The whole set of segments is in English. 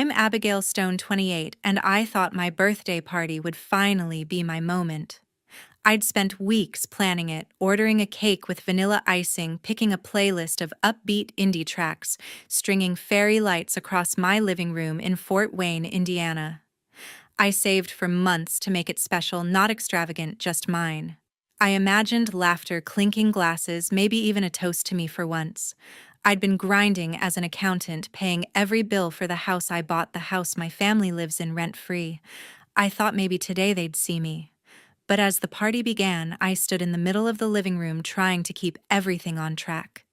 I'm Abigail Stone, 28, and I thought my birthday party would finally be my moment. I'd spent weeks planning it, ordering a cake with vanilla icing, picking a playlist of upbeat indie tracks, stringing fairy lights across my living room in Fort Wayne, Indiana. I saved for months to make it special, not extravagant, just mine. I imagined laughter, clinking glasses, maybe even a toast to me for once. I'd been grinding as an accountant, paying every bill for the house I bought, the house my family lives in rent-free. I thought maybe today they'd see me. But as the party began, I stood in the middle of the living room trying to keep everything on track.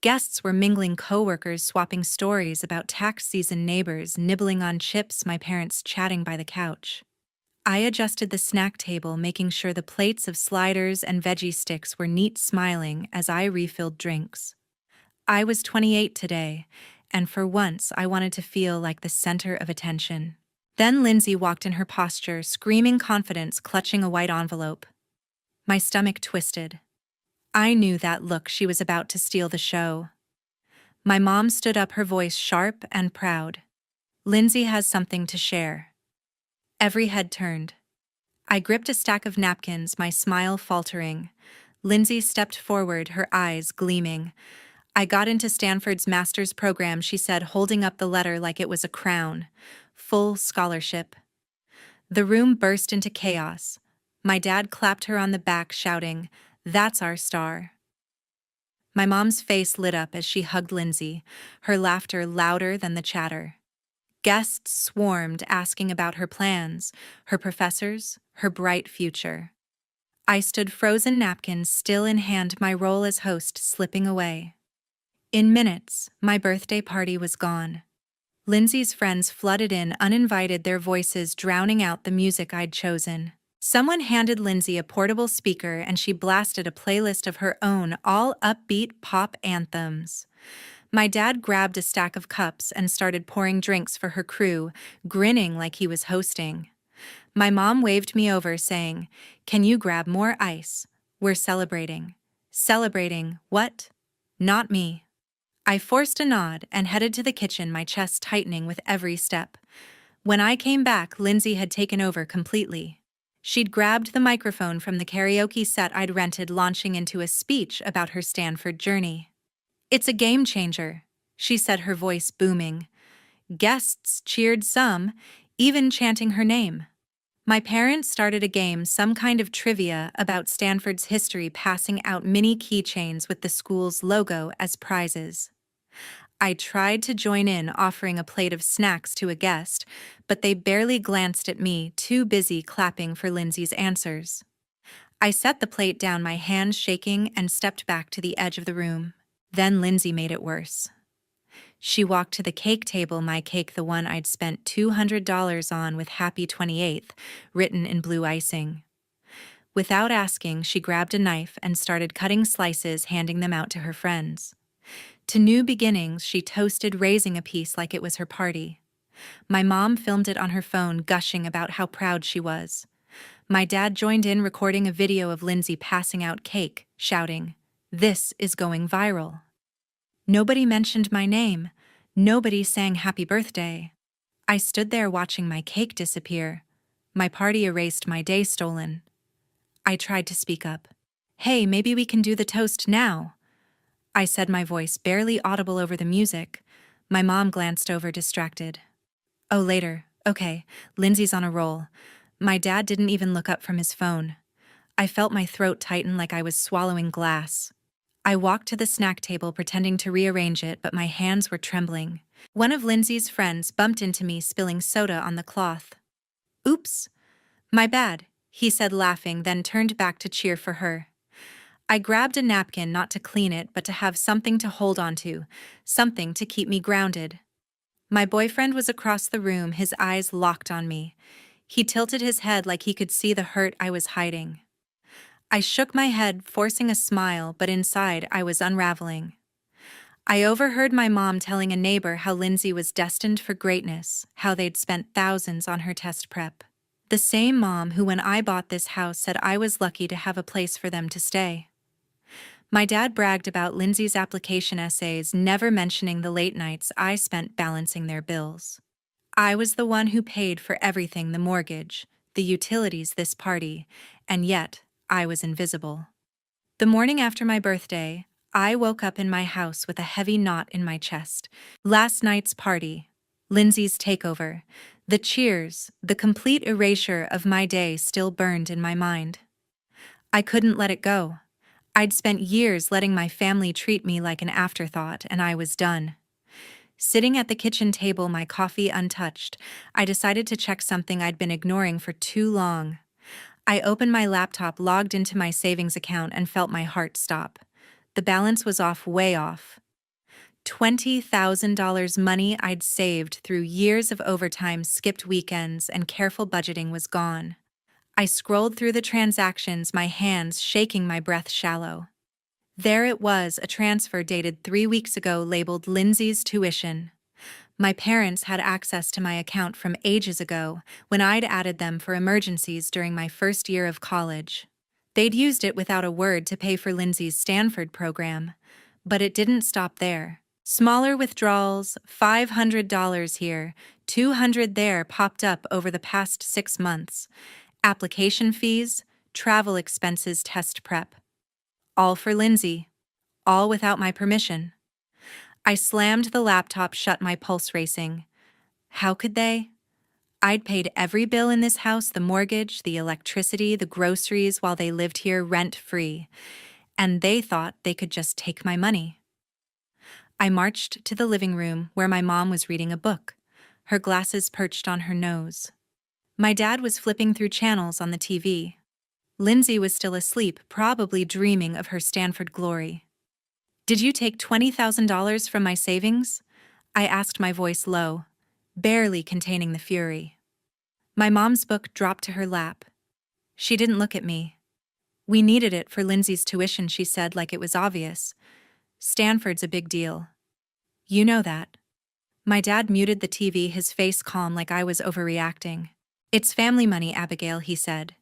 Guests were mingling, coworkers swapping stories about tax season, neighbors nibbling on chips, my parents chatting by the couch. I adjusted the snack table, making sure the plates of sliders and veggie sticks were neat, smiling as I refilled drinks. I was 28 today, and for once I wanted to feel like the center of attention. Then Lindsay walked in, her posture, screaming confidence, clutching a white envelope. My stomach twisted. I knew that look, she was about to steal the show. My mom stood up, her voice sharp and proud. Lindsay has something to share. Every head turned. I gripped a stack of napkins, my smile faltering. Lindsay stepped forward, her eyes gleaming. I got into Stanford's master's program, she said, holding up the letter like it was a crown. Full scholarship. The room burst into chaos. My dad clapped her on the back, shouting, "That's our star." My mom's face lit up as she hugged Lindsay, her laughter louder than the chatter. Guests swarmed, asking about her plans, her professors, her bright future. I stood frozen, napkins still in hand, my role as host slipping away. In minutes, my birthday party was gone. Lindsay's friends flooded in uninvited, their voices drowning out the music I'd chosen. Someone handed Lindsay a portable speaker and she blasted a playlist of her own, all upbeat pop anthems. My dad grabbed a stack of cups and started pouring drinks for her crew, grinning like he was hosting. My mom waved me over, saying, "Can you grab more ice? We're celebrating." Celebrating what? Not me. I forced a nod and headed to the kitchen, my chest tightening with every step. When I came back, Lindsay had taken over completely. She'd grabbed the microphone from the karaoke set I'd rented, launching into a speech about her Stanford journey. "It's a game changer," she said, her voice booming. Guests cheered, some even chanting her name. My parents started a game, some kind of trivia about Stanford's history, passing out mini keychains with the school's logo as prizes. I tried to join in, offering a plate of snacks to a guest, but they barely glanced at me, too busy clapping for Lindsay's answers. I set the plate down, my hands shaking, and stepped back to the edge of the room. Then Lindsay made it worse. She walked to the cake table, my cake, the one I'd spent $200 on with Happy 28th, written in blue icing. Without asking, she grabbed a knife and started cutting slices, handing them out to her friends. To new beginnings, she toasted, raising a piece like it was her party. My mom filmed it on her phone, gushing about how proud she was. My dad joined in, recording a video of Lindsay passing out cake, shouting, "This is going viral." Nobody mentioned my name. Nobody sang happy birthday. I stood there watching my cake disappear. My party erased, my day stolen. I tried to speak up. "Hey, maybe we can do the toast now," I said, my voice barely audible over the music. My mom glanced over, distracted. "Oh, later. Okay, Lindsay's on a roll." My dad didn't even look up from his phone. I felt my throat tighten like I was swallowing glass. I walked to the snack table, pretending to rearrange it, but my hands were trembling. One of Lindsay's friends bumped into me, spilling soda on the cloth. "Oops. My bad," he said, laughing, then turned back to cheer for her. I grabbed a napkin, not to clean it, but to have something to hold onto, something to keep me grounded. My boyfriend was across the room, his eyes locked on me. He tilted his head like he could see the hurt I was hiding. I shook my head, forcing a smile, but inside I was unraveling. I overheard my mom telling a neighbor how Lindsay was destined for greatness, how they'd spent thousands on her test prep. The same mom who, when I bought this house, said I was lucky to have a place for them to stay. My dad bragged about Lindsay's application essays, never mentioning the late nights I spent balancing their bills. I was the one who paid for everything: the mortgage, the utilities, this party, and yet I was invisible. The morning after my birthday, I woke up in my house with a heavy knot in my chest. Last night's party, Lindsay's takeover, the cheers, the complete erasure of my day still burned in my mind. I couldn't let it go. I'd spent years letting my family treat me like an afterthought, and I was done. Sitting at the kitchen table, my coffee untouched, I decided to check something I'd been ignoring for too long. I opened my laptop, logged into my savings account, and felt my heart stop. The balance was off, way off. $20,000, money I'd saved through years of overtime, skipped weekends, and careful budgeting, was gone. I scrolled through the transactions, my hands shaking, my breath shallow. There it was, a transfer dated 3 weeks ago, labeled Lindsay's tuition. My parents had access to my account from ages ago, when I'd added them for emergencies during my first year of college. They'd used it without a word to pay for Lindsay's Stanford program. But it didn't stop there. Smaller withdrawals, $500 here, $200 there, popped up over the past 6 months. Application fees, travel expenses, test prep. All for Lindsay. All without my permission. I slammed the laptop shut, my pulse racing. How could they? I'd paid every bill in this house: the mortgage, the electricity, the groceries, while they lived here rent-free. And they thought they could just take my money. I marched to the living room, where my mom was reading a book, her glasses perched on her nose. My dad was flipping through channels on the TV. Lindsay was still asleep, probably dreaming of her Stanford glory. "Did you take $20,000 from my savings?" I asked, my voice low, barely containing the fury. My mom's book dropped to her lap. She didn't look at me. "We needed it for Lindsay's tuition," she said, like it was obvious. "Stanford's a big deal. You know that." My dad muted the TV, his face calm, like I was overreacting. "It's family money, Abigail," he said.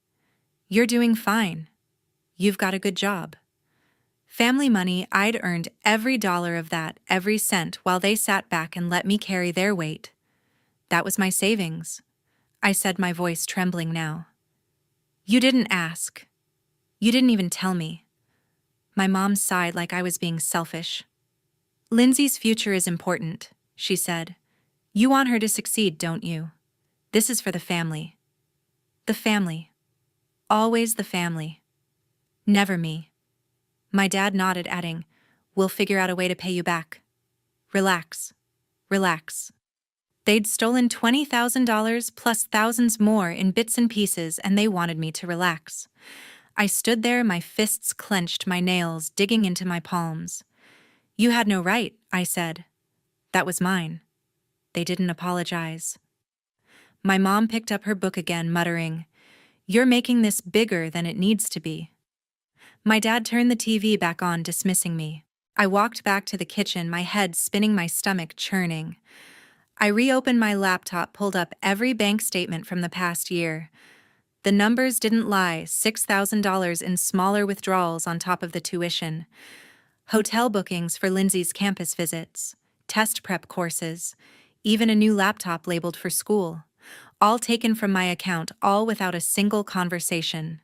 "You're doing fine. You've got a good job." Family money, I'd earned every dollar of that, every cent, while they sat back and let me carry their weight. That was my savings, I said, my voice trembling now. "You didn't ask. You didn't even tell me." My mom sighed, like I was being selfish. "Lindsay's future is important," she said. "You want her to succeed, don't you? This is for the family." The family. Always the family. Never me. My dad nodded, adding, "We'll figure out a way to pay you back. Relax. Relax." They'd stolen $20,000 plus thousands more in bits and pieces, and they wanted me to relax. I stood there, my fists clenched, my nails digging into my palms. "You had no right," I said. "That was mine." They didn't apologize. My mom picked up her book again, muttering, "You're making this bigger than it needs to be." My dad turned the TV back on, dismissing me. I walked back to the kitchen, my head spinning, my stomach churning. I reopened my laptop, pulled up every bank statement from the past year. The numbers didn't lie: $6,000 in smaller withdrawals on top of the tuition. Hotel bookings for Lindsay's campus visits, test prep courses, even a new laptop labeled for school. All taken from my account, all without a single conversation.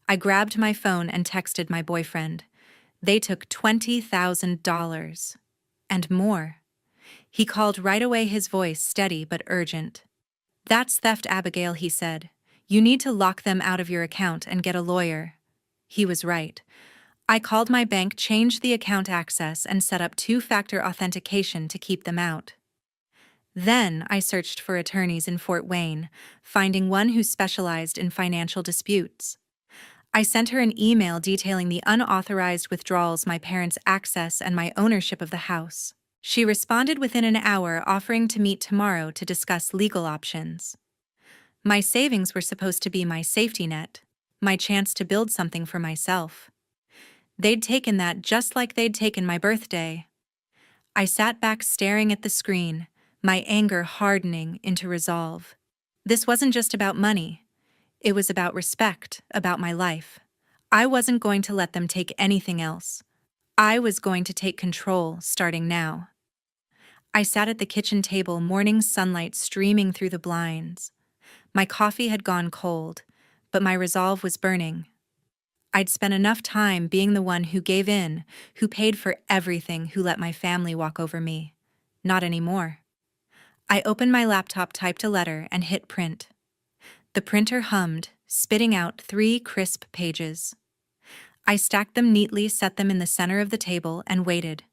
I grabbed my phone and texted my boyfriend. They took $20,000. And more. He called right away, his voice steady but urgent. "That's theft, Abigail," he said. "You need to lock them out of your account and get a lawyer." He was right. I called my bank, changed the account access, and set up 2-factor authentication to keep them out. Then I searched for attorneys in Fort Wayne, finding one who specialized in financial disputes. I sent her an email detailing the unauthorized withdrawals, my parents' access, and my ownership of the house. She responded within an hour, offering to meet tomorrow to discuss legal options. My savings were supposed to be my safety net, my chance to build something for myself. They'd taken that just like they'd taken my birthday. I sat back staring at the screen, my anger hardening into resolve. This wasn't just about money. It was about respect, about my life. I wasn't going to let them take anything else. I was going to take control, starting now. I sat at the kitchen table, morning sunlight streaming through the blinds. My coffee had gone cold, but my resolve was burning. I'd spent enough time being the one who gave in, who paid for everything, who let my family walk over me. Not anymore. I opened my laptop, typed a letter, and hit print. The printer hummed, spitting out 3 crisp pages. I stacked them neatly, set them in the center of the table, and waited.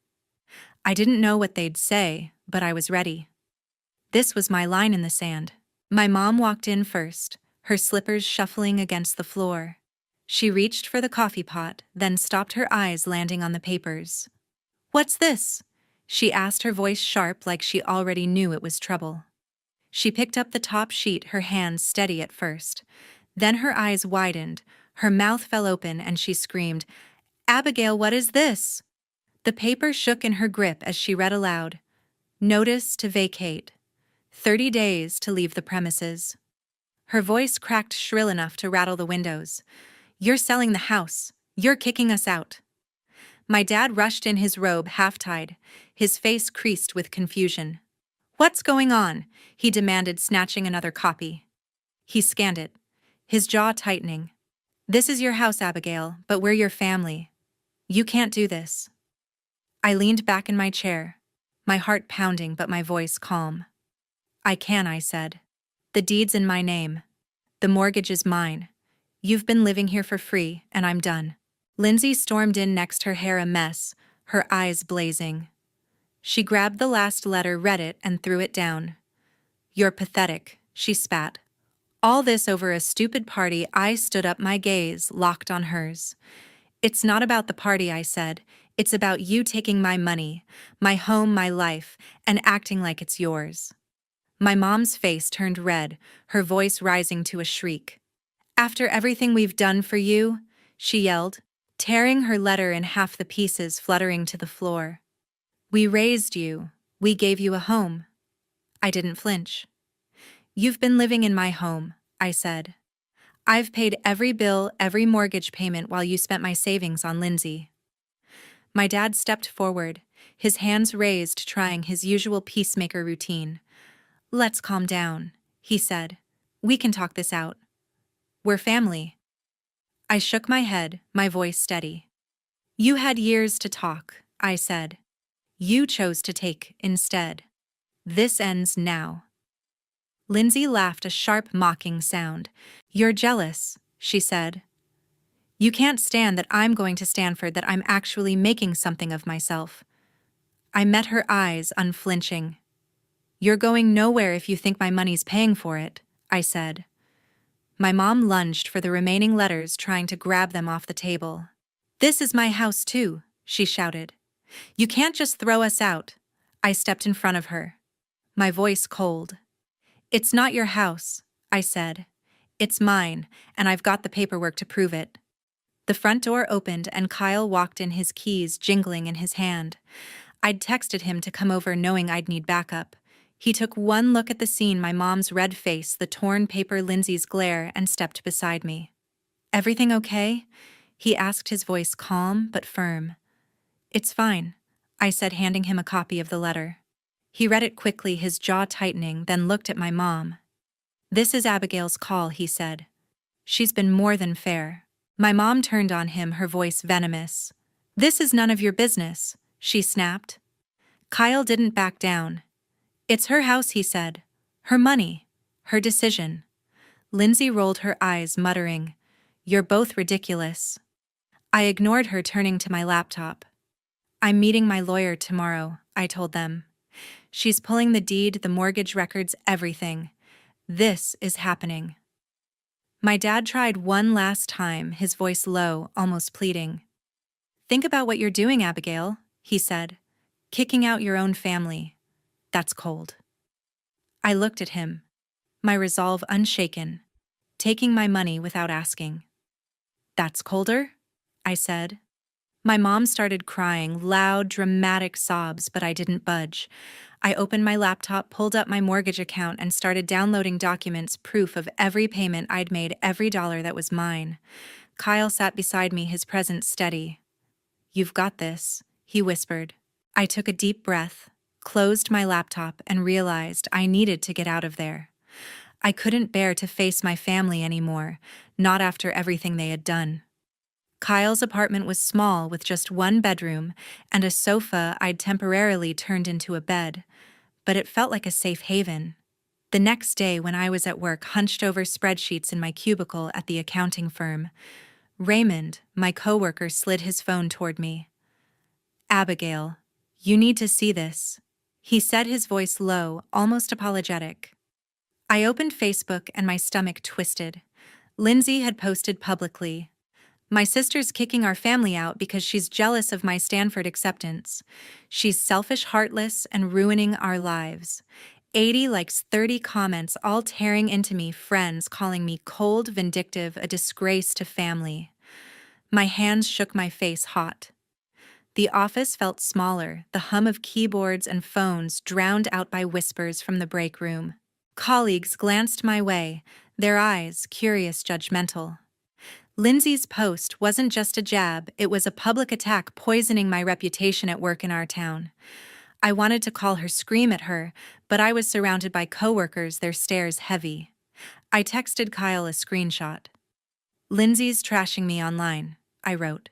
I didn't know what they'd say, but I was ready. This was my line in the sand. My mom walked in first, her slippers shuffling against the floor. She reached for the coffee pot, then stopped, her eyes landing on the papers. "What's this?" she asked, her voice sharp, like she already knew it was trouble. She picked up the top sheet, her hands steady at first. Then her eyes widened, her mouth fell open, and she screamed, "Abigail, what is this?" The paper shook in her grip as she read aloud, "Notice to vacate. 30 days to leave the premises." Her voice cracked shrill enough to rattle the windows. "You're selling the house. You're kicking us out." My dad rushed in, his robe half-tied, his face creased with confusion. "What's going on?" he demanded, snatching another copy. He scanned it, his jaw tightening. "This is your house, Abigail, but we're your family. You can't do this." I leaned back in my chair, my heart pounding but my voice calm. "I can," I said. "The deed's in my name. The mortgage is mine. You've been living here for free, and I'm done." Lindsay stormed in next, her hair a mess, her eyes blazing. She grabbed the last letter, read it, and threw it down. "You're pathetic," she spat. "All this over a stupid party." I stood up, my gaze locked on hers. "It's not about the party," I said. "It's about you taking my money, my home, my life, and acting like it's yours." My mom's face turned red, her voice rising to a shriek. "After everything we've done for you," she yelled, tearing her letter in half, the pieces fluttering to the floor. "We raised you. We gave you a home." I didn't flinch. "You've been living in my home," I said. "I've paid every bill, every mortgage payment, while you spent my savings on Lindsay." My dad stepped forward, his hands raised, trying his usual peacemaker routine. "Let's calm down," he said. "We can talk this out. We're family." I shook my head, my voice steady. "You had years to talk," I said. "You chose to take instead. This ends now." Lindsay laughed, a sharp, mocking sound. "You're jealous," she said. "You can't stand that I'm going to Stanford, that I'm actually making something of myself." I met her eyes, unflinching. "You're going nowhere if you think my money's paying for it," I said. My mom lunged for the remaining letters, trying to grab them off the table. "This is my house too," she shouted. "You can't just throw us out." I stepped in front of her, my voice cold. "It's not your house," I said. "It's mine, and I've got the paperwork to prove it." The front door opened and Kyle walked in, his keys jingling in his hand. I'd texted him to come over, knowing I'd need backup. He took one look at the scene, my mom's red face, the torn paper, Lindsay's glare, and stepped beside me. "Everything okay?" he asked, his voice calm but firm. "It's fine," I said, handing him a copy of the letter. He read it quickly, his jaw tightening, then looked at my mom. "This is Abigail's call," he said. "She's been more than fair." My mom turned on him, her voice venomous. "This is none of your business," she snapped. Kyle didn't back down. "It's her house," he said. "Her money. Her decision." Lindsay rolled her eyes, muttering, "You're both ridiculous." I ignored her, turning to my laptop. "I'm meeting my lawyer tomorrow," I told them. "She's pulling the deed, the mortgage records, everything. This is happening." My dad tried one last time, his voice low, almost pleading. "Think about what you're doing, Abigail," he said. "Kicking out your own family. That's cold." I looked at him, my resolve unshaken, taking my money without asking. "That's colder?" I said. My mom started crying, loud, dramatic sobs, but I didn't budge. I opened my laptop, pulled up my mortgage account, and started downloading documents, proof of every payment I'd made, every dollar that was mine. Kyle sat beside me, his presence steady. "You've got this," he whispered. I took a deep breath, closed my laptop, and realized I needed to get out of there. I couldn't bear to face my family anymore, not after everything they had done. Kyle's apartment was small with just one bedroom and a sofa I'd temporarily turned into a bed, but it felt like a safe haven. The next day, when I was at work hunched over spreadsheets in my cubicle at the accounting firm, Raymond, my coworker, slid his phone toward me. "Abigail, you need to see this," he said, his voice low, almost apologetic. I opened Facebook and my stomach twisted. Lindsay had posted publicly, "My sister's kicking our family out because she's jealous of my Stanford acceptance. She's selfish, heartless, and ruining our lives." 80 likes, 30 comments, all tearing into me, friends calling me cold, vindictive, a disgrace to family. My hands shook, my face hot. The office felt smaller, the hum of keyboards and phones drowned out by whispers from the break room. Colleagues glanced my way, their eyes curious, judgmental. Lindsay's post wasn't just a jab, it was a public attack poisoning my reputation at work in our town. I wanted to call her, scream at her, but I was surrounded by coworkers, their stares heavy. I texted Kyle a screenshot. "Lindsay's trashing me online," I wrote.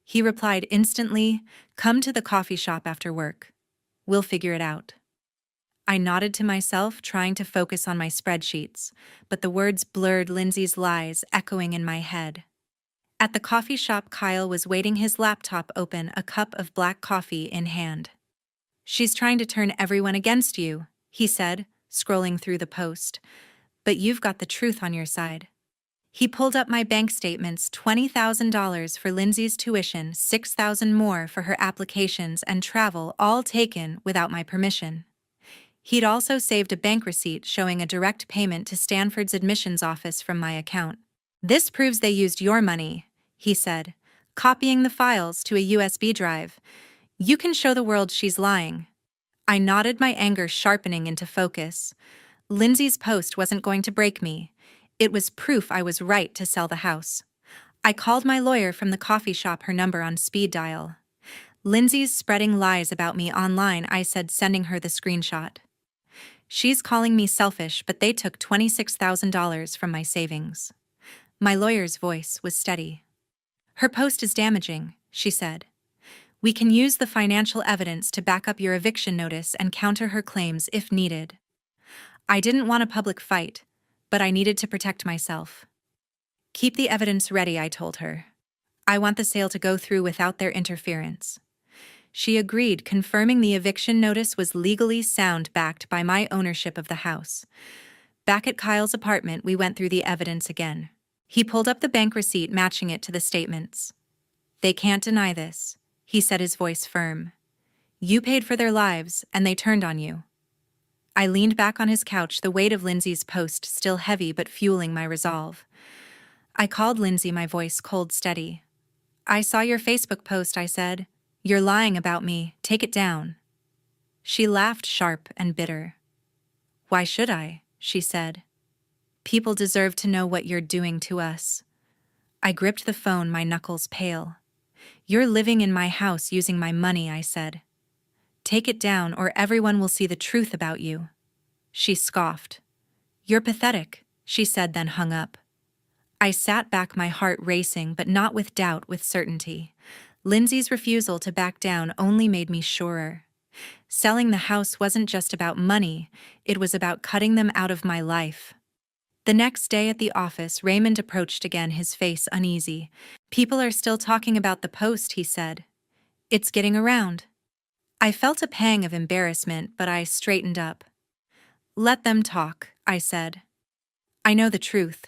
He replied instantly, "Come to the coffee shop after work. We'll figure it out." I nodded to myself, trying to focus on my spreadsheets, but the words blurred, Lindsay's lies echoing in my head. At the coffee shop, Kyle was waiting, his laptop open, a cup of black coffee in hand. "She's trying to turn everyone against you," he said, scrolling through the post. "But you've got the truth on your side." He pulled up my bank statements, $20,000 for Lindsay's tuition, $6,000 more for her applications and travel, all taken without my permission. He'd also saved a bank receipt showing a direct payment to Stanford's admissions office from my account. "This proves they used your money," he said, copying the files to a USB drive. "You can show the world she's lying." I nodded, my anger sharpening into focus. Lindsay's post wasn't going to break me. It was proof I was right to sell the house. I called my lawyer from the coffee shop, her number on speed dial. "Lindsay's spreading lies about me online," I said, sending her the screenshot. "She's calling me selfish, but they took $26,000 from my savings." My lawyer's voice was steady. "Her post is damaging," she said. "We can use the financial evidence to back up your eviction notice and counter her claims if needed." I didn't want a public fight, but I needed to protect myself. "Keep the evidence ready," I told her. "I want the sale to go through without their interference." She agreed, confirming the eviction notice was legally sound, backed by my ownership of the house. Back at Kyle's apartment, we went through the evidence again. He pulled up the bank receipt, matching it to the statements. "They can't deny this," he said, his voice firm. "You paid for their lives, and they turned on you." I leaned back on his couch, the weight of Lindsay's post still heavy but fueling my resolve. I called Lindsay, my voice cold, steady. "I saw your Facebook post," I said. "You're lying about me. Take it down." She laughed, sharp and bitter. "Why should I?" she said. "People deserve to know what you're doing to us." I gripped the phone, my knuckles pale. "You're living in my house using my money," I said. "Take it down or everyone will see the truth about you." She scoffed. "You're pathetic," she said, then hung up. I sat back, my heart racing, but not with doubt, with certainty. Lindsay's refusal to back down only made me surer. Selling the house wasn't just about money, it was about cutting them out of my life. The next day at the office, Raymond approached again, his face uneasy. "People are still talking about the post," he said. "It's getting around." I felt a pang of embarrassment, but I straightened up. "Let them talk," I said. "I know the truth."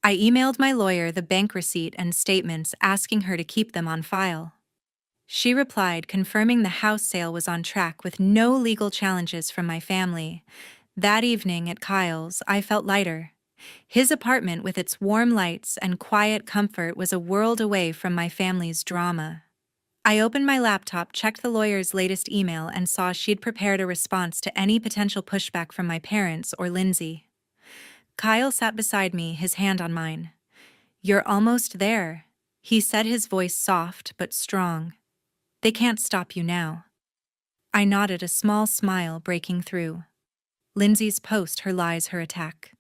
I emailed my lawyer the bank receipt and statements, asking her to keep them on file. She replied, confirming the house sale was on track with no legal challenges from my family. That evening at Kyle's, I felt lighter. His apartment, with its warm lights and quiet comfort, was a world away from my family's drama. I opened my laptop, checked the lawyer's latest email, and saw she'd prepared a response to any potential pushback from my parents or Lindsay. Kyle sat beside me, his hand on mine. "You're almost there," he said, his voice soft but strong. "They can't stop you now." I nodded, a small smile breaking through. Lindsay's post, her lies, her attack.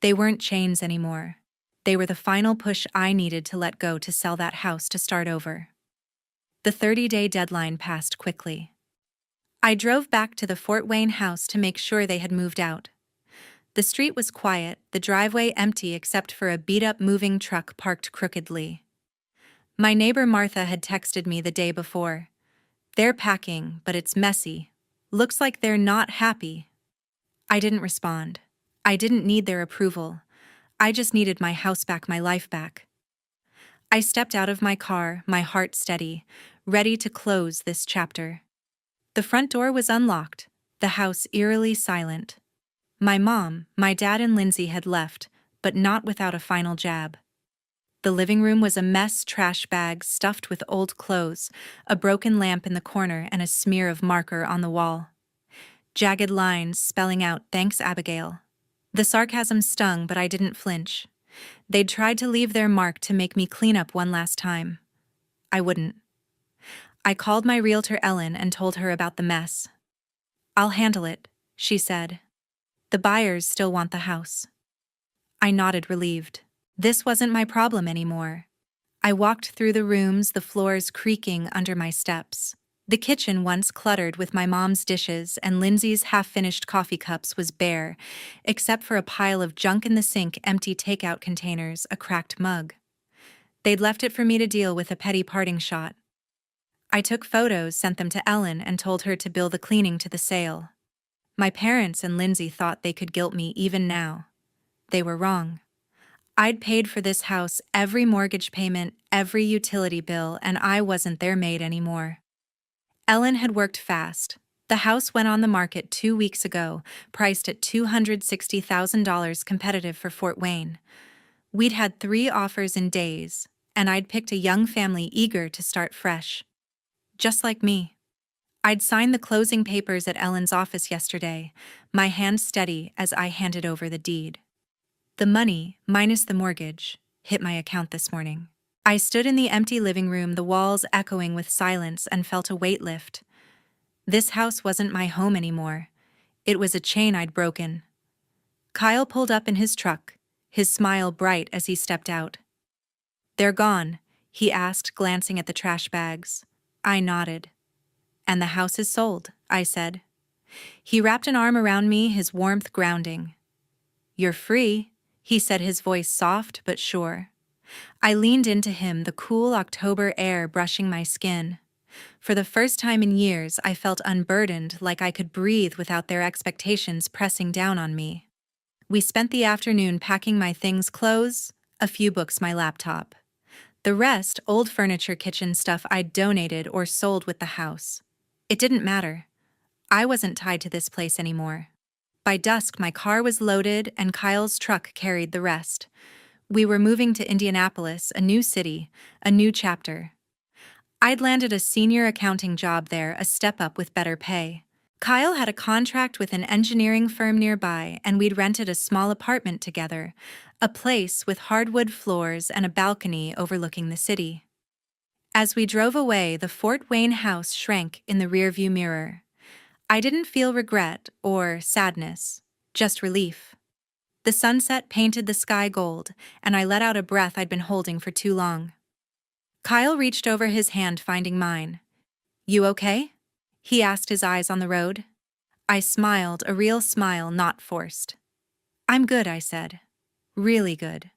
They weren't chains anymore. They were the final push I needed to let go to sell that house, to start over. The 30-day deadline passed quickly. I drove back to the Fort Wayne house to make sure they had moved out. The street was quiet, the driveway empty except for a beat-up moving truck parked crookedly. My neighbor Martha had texted me the day before. "They're packing, but it's messy. Looks like they're not happy." I didn't respond. I didn't need their approval. I just needed my house back, my life back. I stepped out of my car, my heart steady, ready to close this chapter. The front door was unlocked, the house eerily silent. My mom, my dad, and Lindsay had left, but not without a final jab. The living room was a mess, trash bags stuffed with old clothes, a broken lamp in the corner, and a smear of marker on the wall. Jagged lines spelling out, "Thanks, Abigail." The sarcasm stung, but I didn't flinch. They'd tried to leave their mark, to make me clean up one last time. I wouldn't. I called my realtor Ellen and told her about the mess. "I'll handle it," she said. "The buyers still want the house." I nodded, relieved. This wasn't my problem anymore. I walked through the rooms, the floors creaking under my steps. The kitchen, once cluttered with my mom's dishes and Lindsay's half-finished coffee cups, was bare, except for a pile of junk in the sink, empty takeout containers, a cracked mug. They'd left it for me to deal with, a petty parting shot. I took photos, sent them to Ellen, and told her to bill the cleaning to the sale. My parents and Lindsay thought they could guilt me even now. They were wrong. I'd paid for this house, every mortgage payment, every utility bill, and I wasn't their maid anymore. Ellen had worked fast. The house went on the market 2 weeks ago, priced at $260,000, competitive for Fort Wayne. We'd had 3 offers in days, and I'd picked a young family eager to start fresh. Just like me. I'd signed the closing papers at Ellen's office yesterday, my hand steady as I handed over the deed. The money, minus the mortgage, hit my account this morning. I stood in the empty living room, the walls echoing with silence, and felt a weight lift. This house wasn't my home anymore. It was a chain I'd broken. Kyle pulled up in his truck, his smile bright as he stepped out. "They're gone?" he asked, glancing at the trash bags. I nodded. "And the house is sold," I said. He wrapped an arm around me, his warmth grounding. "You're free," he said, his voice soft but sure. I leaned into him, the cool October air brushing my skin. For the first time in years, I felt unburdened, like I could breathe without their expectations pressing down on me. We spent the afternoon packing my things, clothes, a few books, my laptop. The rest, old furniture, kitchen stuff I'd donated or sold with the house. It didn't matter. I wasn't tied to this place anymore. By dusk, my car was loaded and Kyle's truck carried the rest. We were moving to Indianapolis, a new city, a new chapter. I'd landed a senior accounting job there, a step up with better pay. Kyle had a contract with an engineering firm nearby, and we'd rented a small apartment together, a place with hardwood floors and a balcony overlooking the city. As we drove away, the Fort Wayne house shrank in the rearview mirror. I didn't feel regret or sadness, just relief. The sunset painted the sky gold, and I let out a breath I'd been holding for too long. Kyle reached over, his hand finding mine. "You okay?" he asked, his eyes on the road. I smiled, a real smile, not forced. "I'm good," I said. "Really good."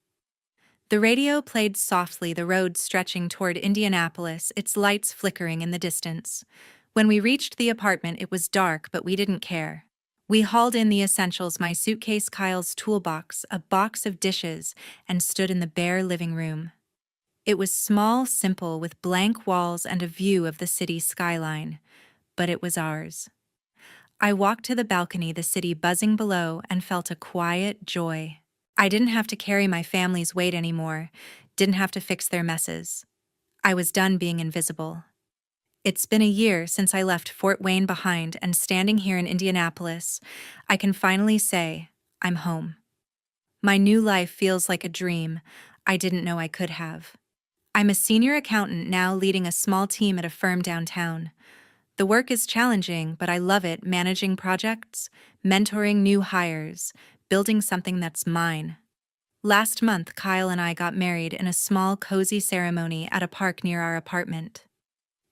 The radio played softly, the road stretching toward Indianapolis, its lights flickering in the distance. When we reached the apartment, it was dark, but we didn't care. We hauled in the essentials, my suitcase, Kyle's toolbox, a box of dishes, and stood in the bare living room. It was small, simple, with blank walls and a view of the city skyline, but it was ours. I walked to the balcony, the city buzzing below, and felt a quiet joy. I didn't have to carry my family's weight anymore, didn't have to fix their messes. I was done being invisible. It's been a year since I left Fort Wayne behind, and standing here in Indianapolis, I can finally say, I'm home. My new life feels like a dream I didn't know I could have. I'm a senior accountant now, leading a small team at a firm downtown. The work is challenging, but I love it, managing projects, mentoring new hires, building something that's mine. Last month, Kyle and I got married in a small, cozy ceremony at a park near our apartment.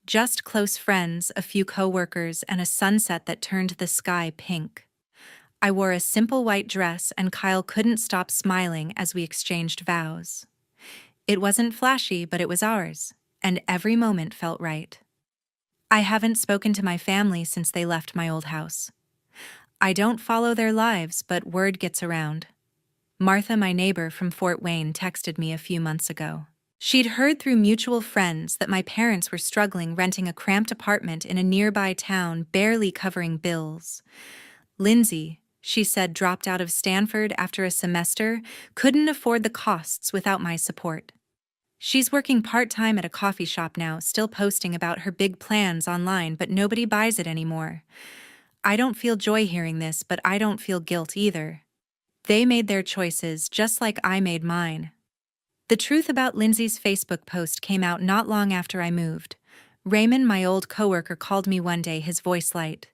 Just close friends, a few coworkers, and a sunset that turned the sky pink. I wore a simple white dress, and Kyle couldn't stop smiling as we exchanged vows. It wasn't flashy, but it was ours, and every moment felt right. I haven't spoken to my family since they left my old house. I don't follow their lives, but word gets around. Martha, my neighbor from Fort Wayne, texted me a few months ago. She'd heard through mutual friends that my parents were struggling renting a cramped apartment in a nearby town, barely covering bills. Lindsay, she said, dropped out of Stanford after a semester, couldn't afford the costs without my support. She's working part-time at a coffee shop now, still posting about her big plans online, but nobody buys it anymore. I don't feel joy hearing this, but I don't feel guilt either. They made their choices just like I made mine. The truth about Lindsay's Facebook post came out not long after I moved. Raymond, my old coworker, called me one day, his voice light.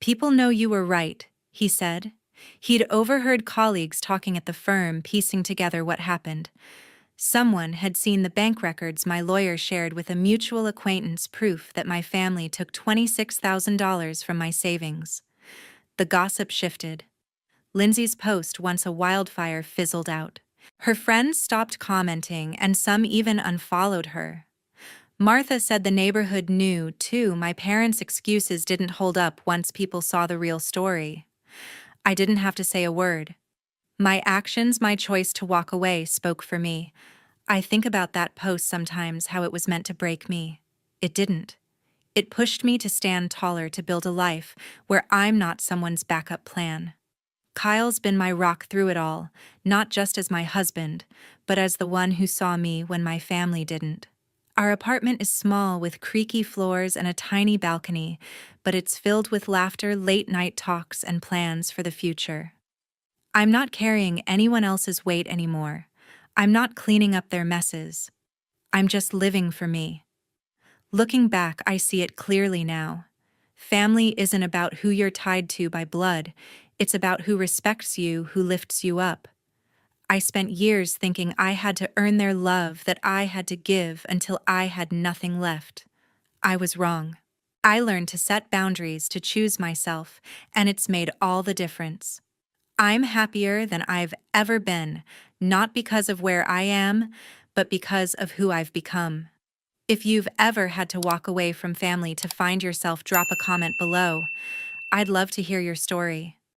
"People know you were right," he said. He'd overheard colleagues talking at the firm, piecing together what happened. Someone had seen the bank records my lawyer shared with a mutual acquaintance, proof that my family took $26,000 from my savings. The gossip shifted. Lindsay's post, once a wildfire, fizzled out. Her friends stopped commenting, and some even unfollowed her. Martha said the neighborhood knew, too. My parents' excuses didn't hold up once people saw the real story. I didn't have to say a word. My actions, my choice to walk away, spoke for me. I think about that post sometimes, how it was meant to break me. It didn't. It pushed me to stand taller, to build a life where I'm not someone's backup plan. Kyle's been my rock through it all, not just as my husband, but as the one who saw me when my family didn't. Our apartment is small, with creaky floors and a tiny balcony, but it's filled with laughter, late-night talks, and plans for the future. I'm not carrying anyone else's weight anymore. I'm not cleaning up their messes. I'm just living for me. Looking back, I see it clearly now. Family isn't about who you're tied to by blood. It's about who respects you, who lifts you up. I spent years thinking I had to earn their love, that I had to give until I had nothing left. I was wrong. I learned to set boundaries, to choose myself, and it's made all the difference. I'm happier than I've ever been, not because of where I am, but because of who I've become. If you've ever had to walk away from family to find yourself, drop a comment below. I'd love to hear your story.